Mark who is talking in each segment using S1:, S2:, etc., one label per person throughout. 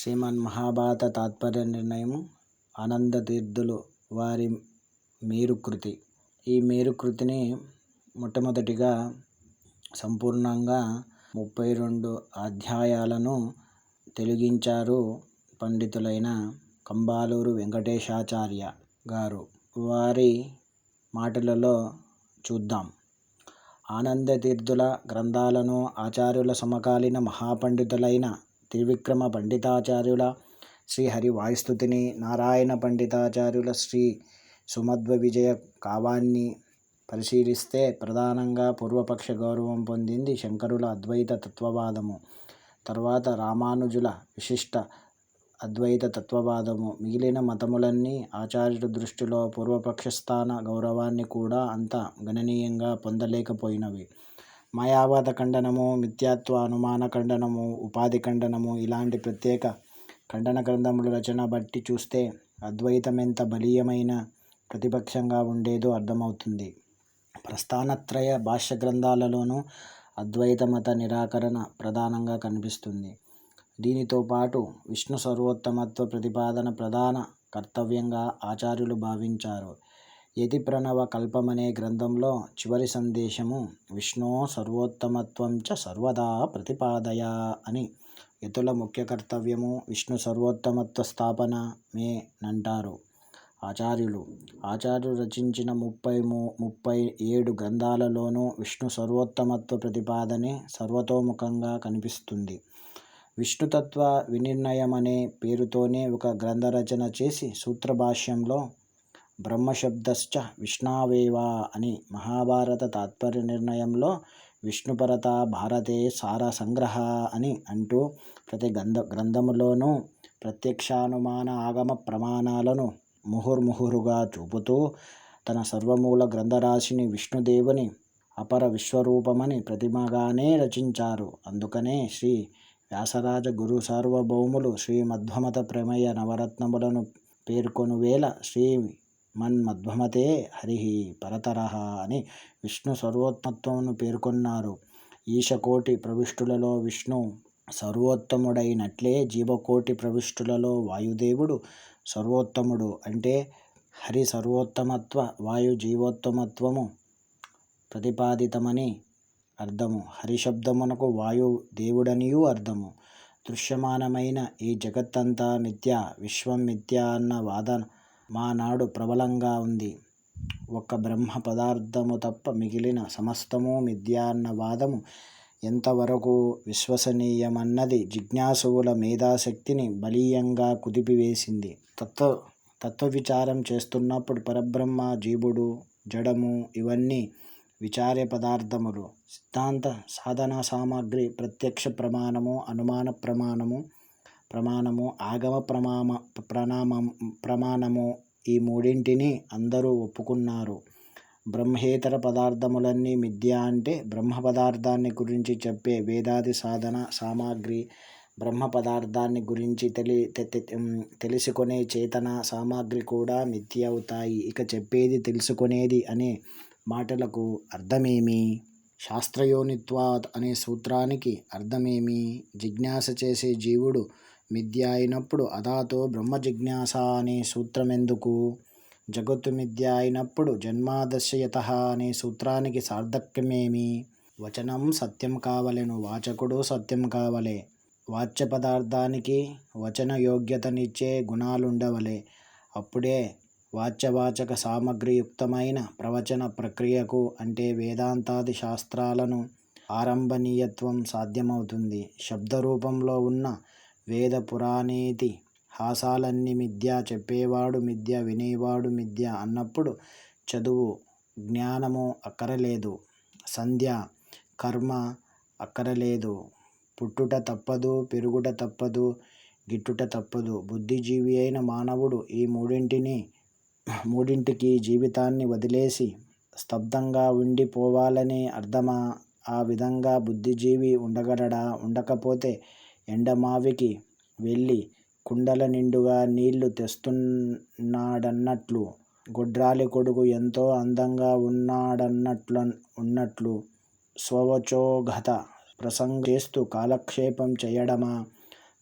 S1: శ్రీమన్ మహాభారత తాత్పర్య నిర్ణయము ఆనందతీర్థులు వారి మేరుకృతి. ఈ మేరుకృతిని మొట్టమొదటిగా సంపూర్ణంగా 32 అధ్యాయాలను తెలుగించారు పండితులైన కంబాలూరు వెంకటేశాచార్య గారు. వారి మాటలలో చూద్దాం. ఆనందతీర్థుల గ్రంథాలను ఆచార్యుల సమకాలీన మహాపండితులైన త్రివిక్రమ పండితాచార్యుల శ్రీ హరి వాయుస్తుతిని, నారాయణ పండితాచార్యుల శ్రీ సుమధ్వ విజయ కావ్యాన్ని పరిశీలిస్తే ప్రధానంగా పూర్వపక్ష గౌరవం పొందింది శంకరుల అద్వైత తత్వవాదము, తర్వాత రామానుజుల విశిష్ట అద్వైత తత్వవాదము. మిగిలిన మతములన్నీ ఆచార్యుడి దృష్టిలో పూర్వపక్ష స్థాన గౌరవాన్ని కూడా అంత గణనీయంగా పొందలేకపోయినవి. మాయావాద ఖండనము, మిథ్యాత్వ అనుమాన ఖండనము, ఉపాధి ఖండనము ఇలాంటి ప్రత్యేక ఖండన గ్రంథముల రచన బట్టి చూస్తే అద్వైతమెంత బలీయమైన ప్రతిపక్షంగా ఉండేదో అర్థమవుతుంది. ప్రస్థానత్రయ భాష్య గ్రంథాలలోనూ అద్వైత మత నిరాకరణ ప్రధానంగా కనిపిస్తుంది. దీనితో పాటు విష్ణు సర్వోత్తమత్వ ప్రతిపాదన ప్రధాన కర్తవ్యంగా ఆచార్యులు భావించారు. యతి ప్రణవ కల్పమనే గ్రంథంలో చివరి సందేశము విష్ణో సర్వోత్తమత్వం చ సర్వదా ప్రతిపాదయ అని. యతుల ముఖ్య కర్తవ్యము విష్ణు సర్వోత్తమత్వ స్థాపన మేనంటారు ఆచార్యులు. ఆచార్యులు రచించిన 37 గ్రంథాలలోనూ విష్ణు సర్వోత్తమత్వ ప్రతిపాదనే సర్వతోముఖంగా కనిపిస్తుంది. విష్ణుతత్వ వినిర్ణయమనే పేరుతోనే ఒక గ్రంథరచన చేసి సూత్రభాష్యంలో బ్రహ్మశబ్దశ్చ విష్ణావేవ అని, మహాభారత తాత్పర్య నిర్ణయంలో విష్ణుపరత భారతే సార సంగ్రహ అని అంటూ ప్రతి గ్రంథములోనూ ప్రత్యక్షానుమాన ఆగమ ప్రమాణాలను ముహుర్ముహురుగా చూపుతూ తన సర్వమూల గ్రంథరాశిని విష్ణుదేవుని అపర విశ్వరూపమని ప్రతిమగానే రచించారు. అందుకనే శ్రీ వ్యాసరాజ గురు సార్వభౌములు శ్రీమధ్వమత ప్రమేయ నవరత్నములను పేర్కొనువేళ శ్రీమన్మధ్వమతే హరిః పరతరః అని విష్ణు సర్వోత్తమత్వమును పేర్కొన్నారు. ఈశకోటి ప్రవిష్టులలో విష్ణు సర్వోత్తముడైనట్లే జీవకోటి ప్రవిష్టులలో వాయుదేవుడు సర్వోత్తముడు. అంటే హరి సర్వోత్తమత్వ, వాయు జీవోత్తమత్వము ప్రతిపాదితమని అర్థము. హరిశబ్దమునకు వాయు దేవుడనియూ అర్థము. దృశ్యమానమైన ఈ జగత్తంతా మిథ్య, విశ్వం మిథ్య అన్న వాదన మానాడు ప్రబలంగా ఉంది. ఒక్క బ్రహ్మ పదార్థము తప్ప మిగిలిన సమస్తము మిథ్య అన్న వాదము ఎంతవరకు విశ్వసనీయమన్నది జిజ్ఞాసువుల మేధాశక్తిని బలీయంగా కుదిపివేసింది. తత్వవిచారం చేస్తున్నప్పుడు పరబ్రహ్మ, జీవుడు, జడము ఇవన్నీ విచార్య పదార్థములు. సిద్ధాంత సాధనా సామగ్రి ప్రత్యక్ష ప్రమాణము, అనుమాన ప్రమాణము, ఆగమ ప్రమాణము ఈ మూడింటిని అందరూ ఒప్పుకున్నారు. బ్రహ్మేతర పదార్థములన్నీ మిథ్య అంటే బ్రహ్మ పదార్థాన్ని గురించి చెప్పే వేదాది సాధన సామగ్రి, బ్రహ్మ పదార్థాన్ని గురించి తెలుసుకొనే చేతన సామగ్రి కూడా మిథ్య అవుతాయి. ఇక చెప్పేది తెలుసుకొనేది అనే మాటలకు అర్థమేమి? శాస్త్రయోనిత్వాత్ అనే సూత్రానికి అర్థమేమి? జిజ్ఞాస చేసే జీవుడు మిథ్య అయినప్పుడు అదాతో బ్రహ్మ జిజ్ఞాస అనే సూత్రమెందుకు? జగత్తు మిథ్య అయినప్పుడు జన్మాదశయతః అనే సూత్రానికి సార్థక్యమేమి? వచనం సత్యం కావలెను, వాచకుడు సత్యం కావలే. వాచ్య పదార్థానికి వచన యోగ్యతనిచ్చే గుణాలుండవలే. అప్పుడే వాచ్యవాచక సామగ్రియుక్తమైన ప్రవచన ప్రక్రియకు అంటే వేదాంతాది శాస్త్రాలను ఆరంభనీయత్వం సాధ్యమవుతుంది. శబ్దరూపంలో ఉన్న వేద పురాణేతి హాసాలన్నీ మిథ్య, చెప్పేవాడు మిథ్య, వినేవాడు మిథ్య అన్నప్పుడు చదువు జ్ఞానము అక్కరలేదు, సంధ్య కర్మ అక్కరలేదు, పుట్టుట తప్పదు, పెరుగుట తప్పదు, గిట్టుట తప్పదు. బుద్ధిజీవి అయిన మానవుడు ఈ మూడింటికి జీవితాన్ని వదిలేసి స్తబ్దంగా ఉండిపోవాలనే అర్థమా? ఆ విధంగా బుద్ధిజీవి ఉండగలడా? ఉండకపోతే ఎండమావికి వెళ్ళి కుండల నిండుగా నీళ్లు తెస్తున్నాడన్నట్లు, గొడ్రాలి కొడుకు ఎంతో అందంగా ఉన్నాడన్నట్లు స్వవచోగత ప్రసంగం చేస్తూ కాలక్షేపం చేయడమా?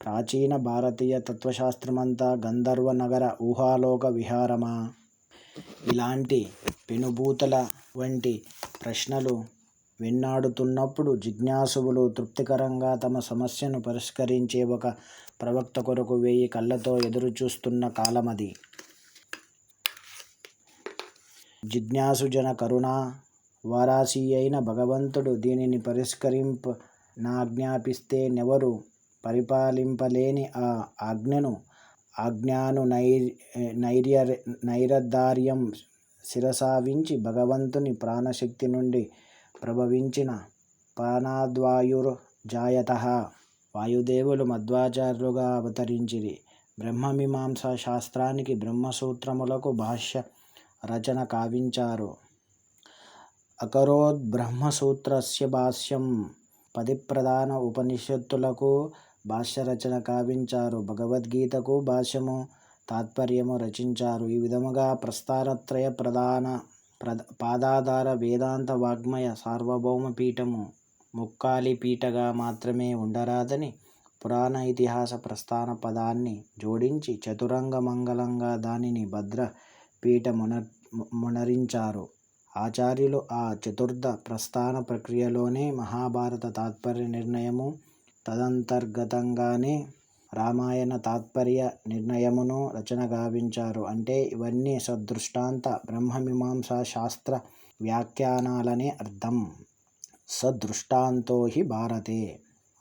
S1: ప్రాచీన భారతీయ తత్వశాస్త్రమంతా గంధర్వ నగర ఊహాలోక విహారమా? ఇలాంటి పెనుభూతుల వంటి ప్రశ్నలు వెన్నాడుతున్నప్పుడు జిజ్ఞాసువులు తృప్తికరంగా తమ సమస్యను పరిష్కరించే ఒక ప్రవక్త కొరకు 1000 కళ్ళతో ఎదురుచూస్తున్న కాలమది. జిజ్ఞాసుజన కరుణా వారాసి అయిన భగవంతుడు దీనిని పరిష్కరింపనాజ్ఞాపిస్తే నెవరు పరిపాలింపలేని ఆ ఆజ్ఞను నైరదార్యం శిరసావించి భగవంతుని ప్రాణశక్తి నుండి ప్రభవించిన ప్రాణాద్వాయుర్జాయతః వాయుదేవులు మధ్వాచార్యులుగా అవతరించిరి. బ్రహ్మమీమాంసా శాస్త్రానికి బ్రహ్మసూత్రములకు భాష్య రచన కావించారు. అకరోద్ బ్రహ్మసూత్రస్య భాష్యం 10 ప్రధాన ఉపనిషత్తులకు భాష్యరచన కావించారు. భగవద్గీతకు భాష్యము తాత్పర్యము రచించారు. ఈ విధముగా ప్రస్థానత్రయ పాదాధార వేదాంత వాగ్మయ సార్వభౌమ పీఠము ముక్కాలి పీఠగా మాత్రమే ఉండరాదని పురాణ ఇతిహాస ప్రస్థాన పదాన్ని జోడించి చతురంగ మంగళంగా దానిని భద్ర పీఠమునరించారు ఆచార్యులు. ఆ చతుర్థ ప్రస్థాన ప్రక్రియలోనే మహాభారత తాత్పర్య నిర్ణయము, తదంతర్గతంగానే రామాయణ తాత్పర్య నిర్ణయమును రచన గావించారు. అంటే ఇవన్నీ సదృష్టాంత బ్రహ్మమీమాంసా శాస్త్ర వ్యాఖ్యానాలనే అర్థం. సదృష్టాంతో హి భారతే.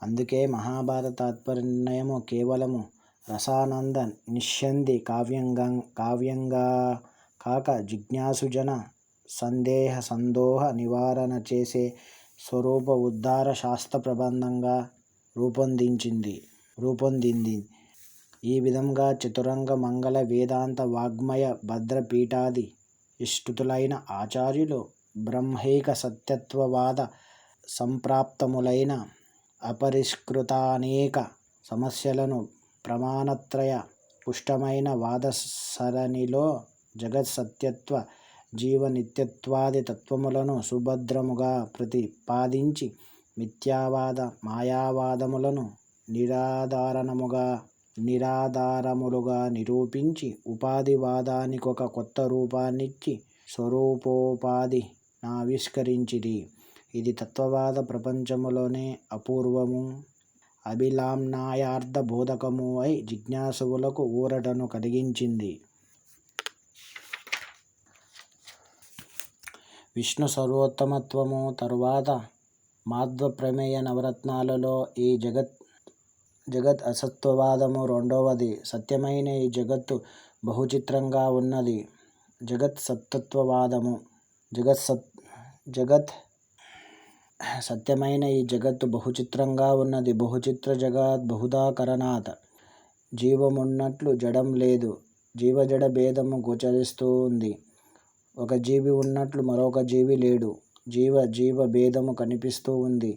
S1: అందుకే మహాభారత తాత్పర్య నిర్ణయము కేవలము రసానంద నిష్యంది కావ్యంగా కాక జిజ్ఞాసుజన సందేహ సందోహ నివారణ చేసే స్వరూప ఉద్ధార శాస్త్ర ప్రబంధంగా రూపొందింది. ఈ విధంగా చతురంగ మంగళ వేదాంత వాగ్మయ భద్ర పీఠాది ఇష్టుతులైన ఆచార్యులు బ్రహ్మైక సత్యత్వవాద సంప్రాప్తములైన అపరిష్కృతానేక సమస్యలను ప్రమాణత్రయ పుష్టమైన వాదసరణిలో జగత్ సత్యత్వ జీవ నిత్యత్వాది తత్వములను సుభద్రముగా ప్రతిపాదించి మిథ్యావాద మాయావాదములను నిరాధారములుగా నిరూపించి ఉపాధివాదానికొక కొత్త రూపాన్నిచ్చి స్వరూపోపాధి నావిష్కరించిరి. ఇది తత్వవాద ప్రపంచములోనే అపూర్వము, అభిలామ్నాయార్థ బోధకము అయి జిజ్ఞాసువులకు ఊరటను కలిగించింది. విష్ణు సర్వోత్తమత్వము తరువాత మాధ్వ ప్రమేయ నవరత్నాలలో ఈ జగత్ అసత్వవాదము రెండవది. సత్యమైన ఈ జగత్తు బహుచిత్రంగా ఉన్నది. సత్యమైన ఈ జగత్తు బహుచిత్రంగా ఉన్నది. బహుచిత్ర జగత్ బహుధా కరణాత్. జీవమున్నట్లు జడం లేదు. జీవజడ భేదము గోచరిస్తూ ఉంది. ఒక జీవి ఉన్నట్లు మరొక జీవి లేడు. జీవ భేదము కనిపిస్తూ ఉంది.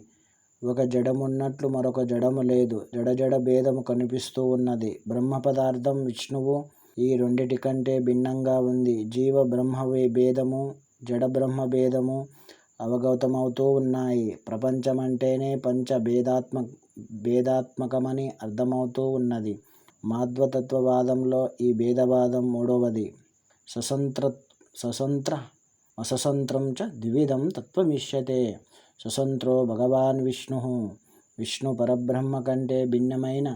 S1: ఒక జడమున్నట్లు మరొక జడము లేదు. జడ భేదము కనిపిస్తూ ఉన్నది. బ్రహ్మ పదార్థం విష్ణువు ఈ రెండిటి కంటే భిన్నంగా ఉంది. జీవ బ్రహ్మ భేదము, జడ బ్రహ్మ భేదము అవగతమవుతూ ఉన్నాయి. ప్రపంచమంటేనే పంచ భేదాత్మకమని అర్థమవుతూ ఉన్నది. మాధ్వతత్వవాదంలో ఈ భేదవాదం మూడవది. స్వతంత్ర అస్వతంత్రం చ ద్విధం తత్వమిష్యతే. స్వతంత్రో భగవాన్ విష్ణుః. విష్ణు పరబ్రహ్మ కంటే భిన్నమైన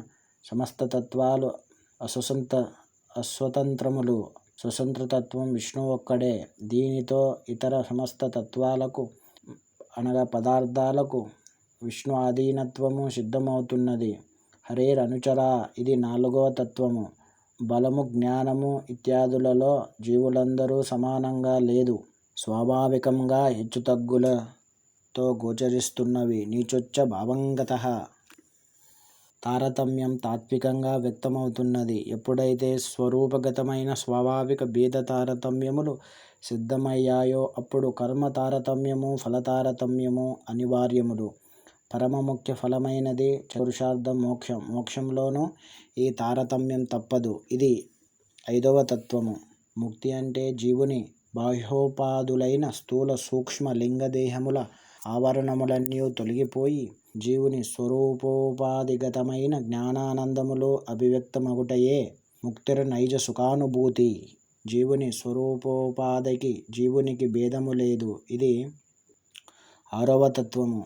S1: సమస్త తత్వాలు అస్వతంత్రములు. స్వతంత్రతత్వం విష్ణువు ఒక్కడే. దీనితో ఇతర సమస్త తత్వాలకు అనగా పదార్థాలకు విష్ణు ఆధీనత్వము సిద్ధమవుతున్నది. హరేర్ అనుచరా. ఇది 4వ తత్వము. బలము, జ్ఞానము ఇత్యాదులలో జీవులందరూ సమానంగా లేదు. స్వాభావికంగా హెచ్చుతగ్గులతో గోచరిస్తున్నవి. నీచోచ్చ భావంగతః. తారతమ్యం తాత్వికంగా వ్యక్తమవుతున్నది. ఎప్పుడైతే స్వరూపగతమైన స్వాభావిక భేద తారతమ్యములు సిద్ధమయ్యాయో అప్పుడు కర్మ తారతమ్యము, ఫల తారతమ్యము అనివార్యములు. పరమ ముఖ్య ఫలమైనది పురుషార్థం మోక్షం. మోక్షంలోనూ ఈ తారతమ్యం తప్పదు. ఇది 5వ తత్వము. ముక్తి అంటే జీవుని బాహ్యోపాధులైన స్థూల సూక్ష్మ లింగదేహముల ఆవరణములన్నీ తొలగిపోయి జీవుని స్వరూపోపాధిగతమైన జ్ఞానానందములో అభివ్యక్తమగుటయే ముక్తిర్ నైజ సుఖానుభూతి. జీవుని స్వరూపోపాధికి జీవునికి భేదము లేదు. ఇది 6వ తత్వము.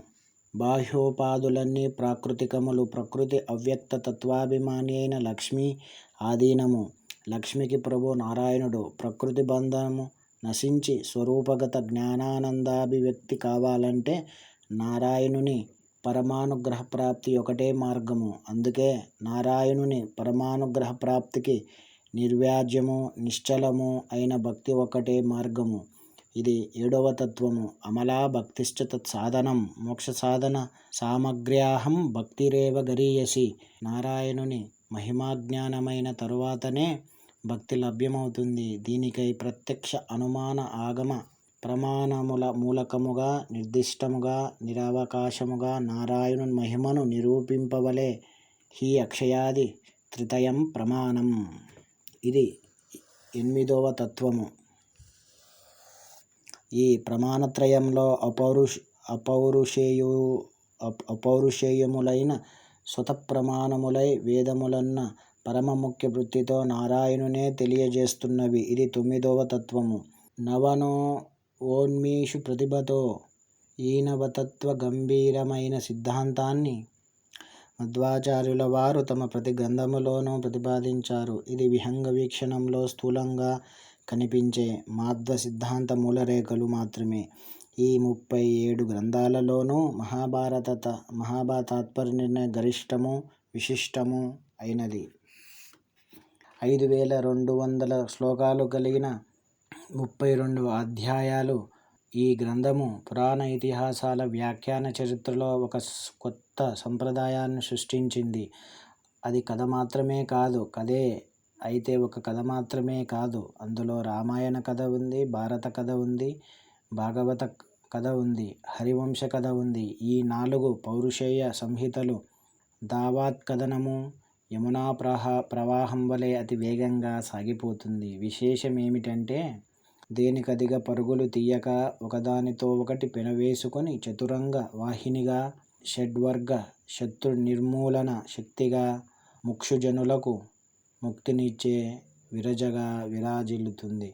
S1: బాహ్యోపాధులన్నీ ప్రాకృతికములు. ప్రకృతి అవ్యక్త తత్వాభిమాని అయిన లక్ష్మి ఆధీనము. లక్ష్మికి ప్రభు నారాయణుడు. ప్రకృతి బంధనము నశించి స్వరూపగత జ్ఞానానందాభివ్యక్తి కావాలంటే నారాయణుని పరమానుగ్రహ ప్రాప్తి ఒకటే మార్గము. అందుకే నారాయణుని పరమానుగ్రహ ప్రాప్తికి నిర్వ్యాజ్యము నిశ్చలము అయిన భక్తి ఒక్కటే మార్గము. ఇది 7వ తత్వము. అమలా భక్తిశ్చ తత్సాధనం. మోక్ష సాధన సామగ్ర్యాహం భక్తిరేవ గరీయసి. నారాయణుని మహిమాజ్ఞానమైన తరువాతనే భక్తి లభ్యమవుతుంది. దీనికై ప్రత్యక్ష అనుమాన ఆగమ ప్రమాణముల మూలకముగా నిర్దిష్టముగా నిరవకాశముగా నారాయణుని మహిమను నిరూపింపవలే. హి అక్షయాది త్రితయం ప్రమాణం. ఇది 8వ తత్వము. ఈ ప్రమాణత్రయంలో అపౌరుషేయములైన స్వతఃప్రమాణములై వేదములన్న పరమ ముఖ్య వృత్తితో నారాయణునే తెలియజేస్తున్నవి. ఇది 9వ తత్వము. నవనవోన్మేషు ప్రతిభతో ఈ నవతత్వ గంభీరమైన సిద్ధాంతాన్ని మధ్వాచార్యుల వారు తమ ప్రతి గ్రంథములోనూ ప్రతిపాదించారు. ఇది విహంగ వీక్షణంలో స్థూలంగా కనిపించే మాధ్వ సిద్ధాంత మూలరేఖలు మాత్రమే. ఈ 37 గ్రంథాలలోనూ మహాభారత తాత్పర్య నిర్ణయ గరిష్టము విశిష్టము అయినది. 5200 శ్లోకాలు కలిగిన 32 అధ్యాయాలు. ఈ గ్రంథము పురాణ ఇతిహాసాల వ్యాఖ్యాన చరిత్రలో ఒక కొత్త సంప్రదాయాన్ని సృష్టించింది. అది కథ మాత్రమే కాదు. కథే అయితే ఒక కథ మాత్రమే కాదు. అందులో రామాయణ కథ ఉంది, భారత కథ ఉంది, భాగవత కథ ఉంది, హరివంశ కథ ఉంది. ఈ 4 పౌరుషేయ సంహితలు దావాత్ కథనము యమునా ప్రవాహం వలె అతి వేగంగా సాగిపోతుంది. విశేషమేమిటంటే దేనికదిగా పరుగులు తీయక ఒకదానితో ఒకటి పెనవేసుకొని చతురంగ వాహినిగా షడ్వర్గ శత్రు నిర్మూలన శక్తిగా ముక్షుజనులకు ముక్తినిచ్చే విరజగా విరాజిల్లుతుంది.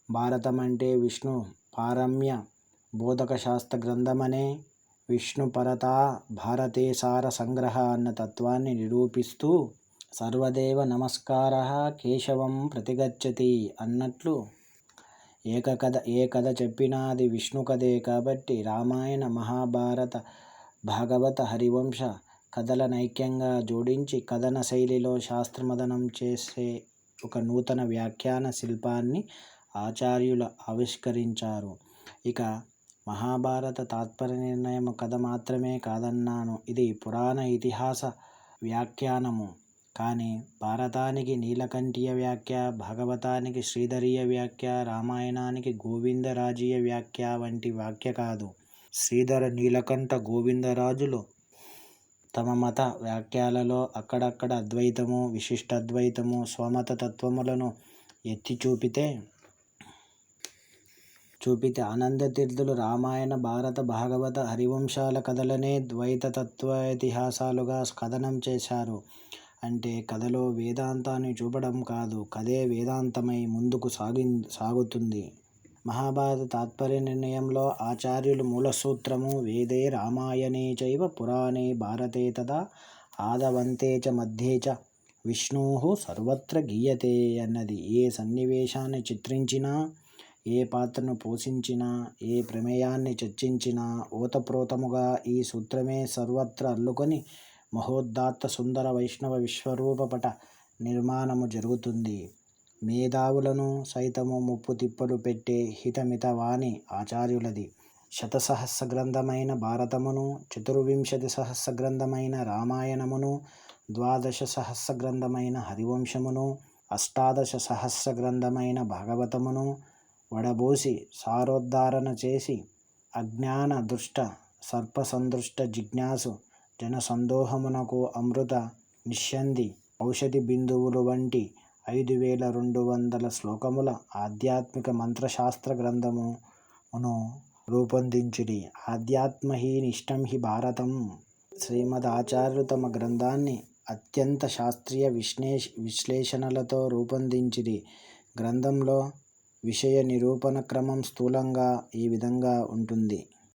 S1: భారతమంటే విష్ణు పారమ్య బోధక శాస్త్ర గ్రంథమనే విష్ణుపరతా భారతేసార సంగ్రహ అన్న తత్వాన్ని నిరూపిస్తూ సర్వదేవ నమస్కారః కేశవం ప్రతిగచ్చతి అన్నట్లు ఏ కథ చెప్పినా అది విష్ణు కథే. కాబట్టి రామాయణ మహాభారత భాగవత హరివంశ కథలనైక్యంగా జోడించి కథన శైలిలో శాస్త్రమథనం చేసే ఒక నూతన వ్యాఖ్యాన శిల్పాన్ని ఆచార్యులు ఆవిష్కరించారు. ఇక మహాభారత తాత్పర్య నిర్ణయం కథ మాత్రమే కాదన్నాను. ఇది పురాణ ఇతిహాస వ్యాఖ్యానము. కానీ భారతానికి నీలకంఠీయ వ్యాఖ్య, భాగవతానికి శ్రీధరీయ వ్యాఖ్య, రామాయణానికి గోవిందరాజీయ వ్యాఖ్య వంటి వ్యాఖ్య కాదు. శ్రీధర నీలకంఠ గోవిందరాజులు తమ మత వ్యాఖ్యలలో అక్కడక్కడ అద్వైతము విశిష్టాద్వైతము స్వమత తత్వములను ఎత్తి చూపితే ఆనందతీర్థులు రామాయణ భారత భాగవత హరివంశాల కథలనే ద్వైత తత్వైతిహాసాలుగా కథనం చేశారు. అంటే కథలో వేదాంతాన్ని చూపడం కాదు, కథే వేదాంతమై ముందుకు సాగుతుంది. మహాభారత తాత్పర్య నిర్ణయంలో ఆచార్యులు మూలసూత్రము వేదే రామాయణే చైవ పురాణే భారతే తదా ఆదవంతే చ మధ్యే చ విష్ణోః సర్వత్ర గీయతే అన్నది. ఏ సన్నివేశాన్ని చిత్రించినా, ఏ పాత్రను పోషించినా, ఏ ప్రమేయాన్ని చర్చించినా ఓతప్రోతముగా ఈ సూత్రమే సర్వత్ర అల్లుకొని మహోదాత్త సుందర వైష్ణవ విశ్వరూపపట నిర్మాణము జరుగుతుంది. మేధావులను సైతము ముప్పు తిప్పలు పెట్టే హితమితవాణి ఆచార్యులది. శతసహస్ర గ్రంథమైన భారతమును, 24 సహస్ర గ్రంథమైన రామాయణమును, 12 సహస్ర గ్రంథమైన హరివంశమును, 18 సహస్ర గ్రంథమైన భాగవతమును వడబోసి సారోద్ధారణ చేసి అజ్ఞాన దుష్ట సర్పసందృష్ట జిజ్ఞాసు జనసందోహమునకు అమృత నిశ్యంది ఔషధి బిందువులు వంటి 5200 శ్లోకముల ఆధ్యాత్మిక మంత్రశాస్త్ర గ్రంథమును రూపొందించిరి. ఆధ్యాత్మ హి నిష్టం హి భారతం. శ్రీమదాచార్యులు తమ గ్రంథాన్ని అత్యంత శాస్త్రీయ విశ్లేషణలతో రూపొందించిరి. గ్రంథంలో విషయ నిరూపణ క్రమం స్థూలంగా ఈ విధంగా ఉంటుంది.